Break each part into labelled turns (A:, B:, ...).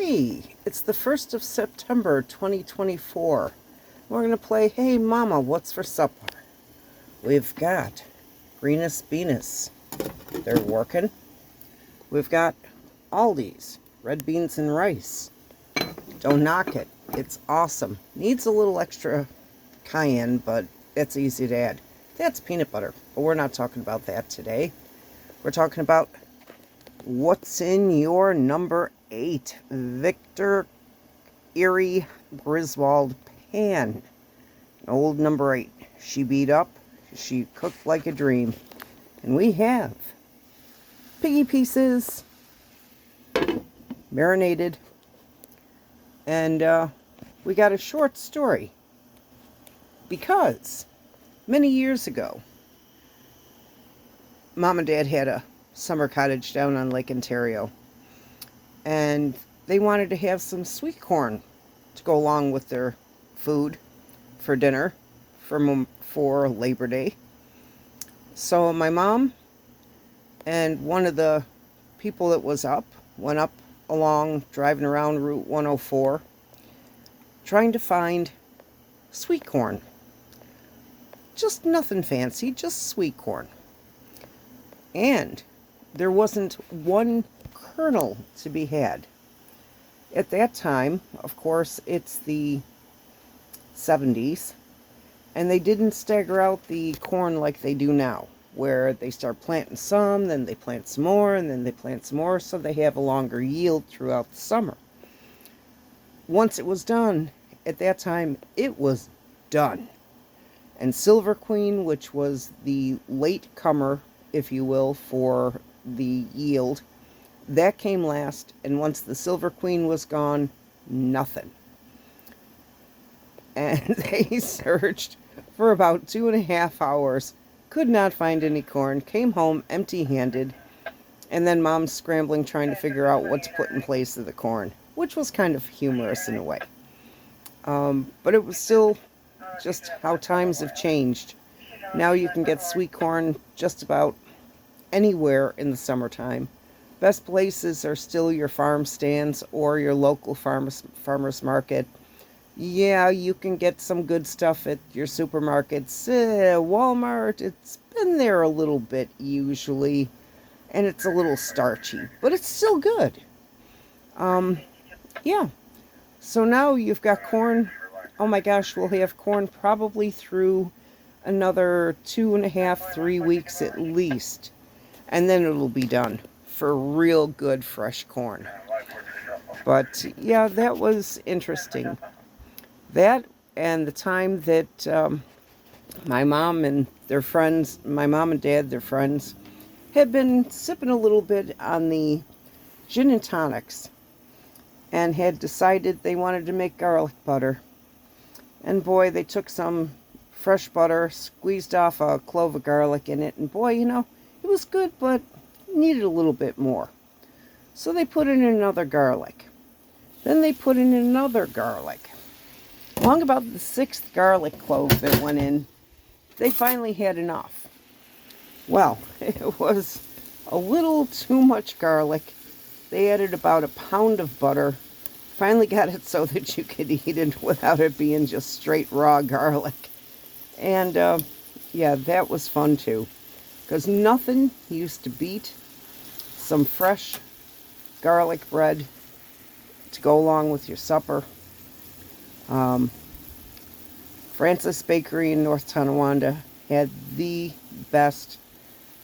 A: Hey, it's the 1st of September 2024. We're going to play Hey Mama, What's for Supper? We've got Greenus Beanus. They're working. We've got Aldi's red beans and rice. Don't knock it. It's awesome. Needs a little extra cayenne, but it's easy to add. That's peanut butter, but we're not talking about that today. We're talking about what's in your number 8 Victor Erie Griswold pan. Old number 8. She beat up. She cooked like a dream. And we have piggy pieces, marinated, and we got a short story. Because many years ago, Mom and Dad had a summer cottage down on Lake Ontario. And they wanted to have some sweet corn to go along with their food for dinner for Labor Day. So my mom and one of the people that was up went up along driving around Route 104 trying to find sweet corn. Just nothing fancy, just sweet corn. And there wasn't one kernel to be had. At that time, of course, it's the 70s, and they didn't stagger out the corn like they do now, where they start planting some, then they plant some more, and then they plant some more, so they have a longer yield throughout the summer. Once it was done, at that time, it was done. And Silver Queen, which was the late comer, if you will, for the yield, that came last, and once the Silver Queen was gone, nothing. And they searched for about 2.5 hours, could not find any corn, came home empty-handed, and then Mom's scrambling trying to figure out what to put in place of the corn, which was kind of humorous in a way. But it was still just how times have changed. Now you can get sweet corn just about anywhere in the summertime. Best places are still your farm stands or your local farmers market. Yeah, you can get some good stuff at your supermarkets. Walmart, it's been there a little bit usually, and it's a little starchy, but it's still good. Yeah. So now you've got corn. Oh my gosh, we'll have corn probably through another 2.5, 3 weeks at least. And then it'll be done for real good fresh corn. But yeah, that was interesting. That and the time that my mom and their friends, my mom and dad, their friends, had been sipping a little bit on the gin and tonics and had decided they wanted to make garlic butter. And boy, they took some fresh butter, squeezed off a clove of garlic in it, and boy, it was good, but needed a little bit more. So they put in another garlic. Then they put in another garlic. Along about the 6th garlic clove that went in, they finally had enough. Well, it was a little too much garlic. They added about a pound of butter. Finally got it so that you could eat it without it being just straight raw garlic. And yeah, that was fun too. Because nothing used to beat some fresh garlic bread to go along with your supper. Francis Bakery in North Tonawanda had the best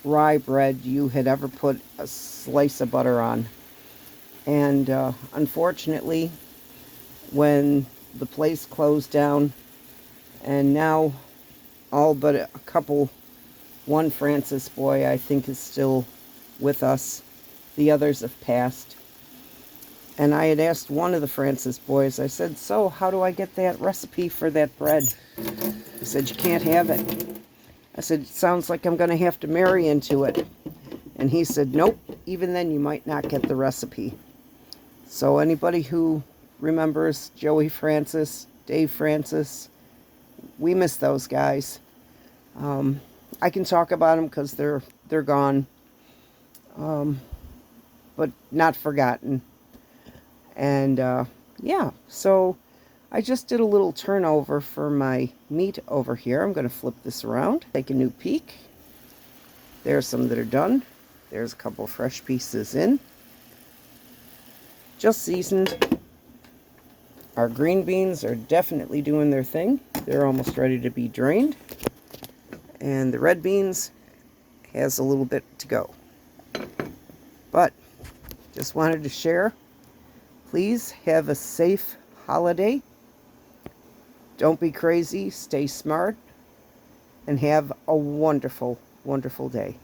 A: rye bread you had ever put a slice of butter on. And unfortunately, when the place closed down, and now all but a couple, one Francis boy I think is still with us. The others have passed. And I had asked one of the Francis boys, I said, so how do I get that recipe for that bread? He said, you can't have it. I said, it sounds like I'm going to have to marry into it. And he said, nope, even then you might not get the recipe. So anybody who remembers Joey Francis, Dave Francis, we miss those guys. I can talk about them because they're gone, but not forgotten. And yeah, so I just did a little turnover for my meat over here. I'm going to flip this around, take a new peek. There's some that are done. There's a couple fresh pieces in. Just seasoned. Our green beans are definitely doing their thing. They're almost ready to be drained. And the red beans has a little bit to go. But just wanted to share. Please have a safe holiday. Don't be crazy. Stay smart. And have a wonderful, wonderful day.